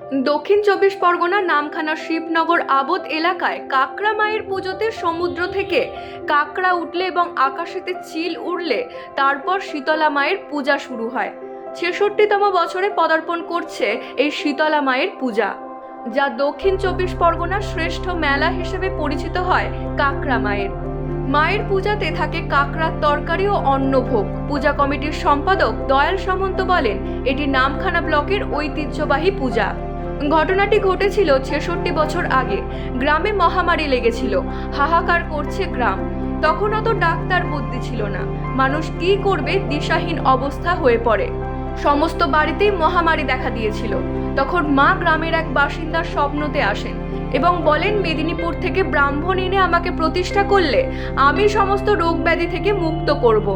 দক্ষিণ চব্বিশ পরগনার নামখানা শিবনগর আবদ এলাকায় কাকড়া মায়ের পুজোতে সমুদ্র থেকে কাকড়া উঠলে এবং আকাশেতে চিল উড়লে তারপর শীতলা মায়ের পূজা শুরু হয়। ৬৬তম বছরে পদার্পণ করছে এই শীতলা মায়ের পূজা, যা দক্ষিণ চব্বিশ পরগনার শ্রেষ্ঠ মেলা হিসেবে পরিচিত হয় কাকড়া মায়ের। মায়ের পূজাতে থাকে কাকড়ার তরকারি ও অন্নভোগ। পূজা কমিটির সম্পাদক দয়াল সামন্ত বলেন, এটি নামখানা ব্লকের ঐতিহ্যবাহী পূজা। ঘটনাটি ঘটেছিল ৬৬ বছর আগে। গ্রামে মহামারী লেগেছিল, হাহাকার করছে গ্রাম। তখন অত ডাক্তার বুদ্ধি ছিল না, মানুষ কি করবে দিশাহীন অবস্থা হয়ে পড়ে। সমস্ত বাড়িতেই মহামারী দেখা দিয়েছিল। তখন মা গ্রামের এক বাসিন্দার স্বপ্নতে আসেন এবং বলেন, মেদিনীপুর থেকে ব্রাহ্মণ এনে আমাকে প্রতিষ্ঠা করলে আমি সমস্ত রোগ ব্যাধি থেকে মুক্ত করব।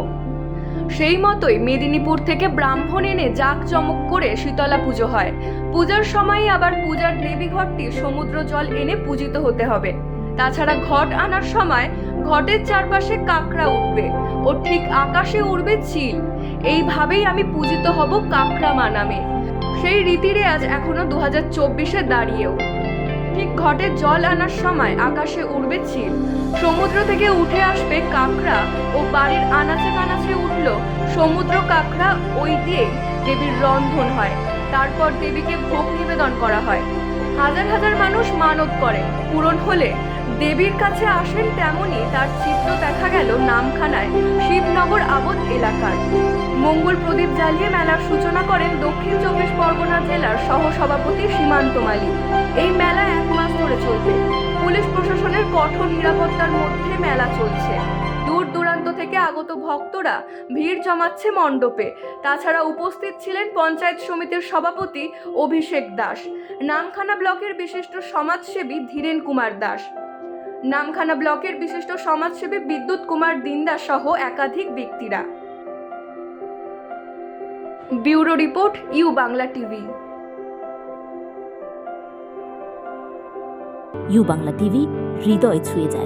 সেই মতোই মেদিনীপুর থেকে ব্রাহ্মণ এনে জাঁকজমক করে শীতলা পুজো হয়। পূজার সময় আবার পূজার দেবী ঘটটি সমুদ্র জল এনে পূজিত হতে হবে। তাছাড়া ঘট আনার সময় ঘটের চারপাশে কাকড়া উঠবে ও ঠিক আকাশে উড়বে চিল। এইভাবেই আমি পূজিত হব কাকড়া মা নামে। সেই রীতিরেওয়াজ এখনো 2024-এ দাঁড়িয়েও। ঠিক ঘটে জল আনার সময় আকাশে উড়বে চিল, সমুদ্র থেকে উঠে আসবে কাকড়া ও বাড়ির আনাচে কানাচে উঠল সমুদ্র কাকড়া। ওই দিয়ে দেবীর রন্ধন হয়, তারপর দেবীকে ভোগ নিবেদন করা হয়। হাজার হাজার মানুষ মানত করে, পূরণ হলে দেবীর কাছে আসেন। তেমনি তার চিত্র দেখা গেল নামখানায় শিবনগর আবদ এলাকার। মঙ্গল প্রদীপ জ্বালিয়ে মেলার সূচনা করেন দক্ষিণ চব্বিশ পরগনা জেলার সহসভাপতি সীমান্ত মালী। এই মেলা 1 মাস ধরে চলবে। পুলিশ প্রশাসনের কঠোর নিরাপত্তার মধ্যে মেলা চলছে। দূর দূরান্ত থেকে আগত ভক্তরা ভিড় জমাচ্ছে মণ্ডপে। তাছাড়া উপস্থিত ছিলেন পঞ্চায়েত সমিতির সভাপতি অভিষেক দাস, নামখানা ব্লকের বিশিষ্ট সমাজসেবী ধীরেন কুমার দাস, নামখানা ব্লকের বিশিষ্ট সমাজসেবী বিদ্যুৎ কুমার দিনদাস সহ একাধিক ব্যক্তিরা। Bureau report, U Bangla TV. U Bangla TV, হৃদয় ছুঁয়ে যায়।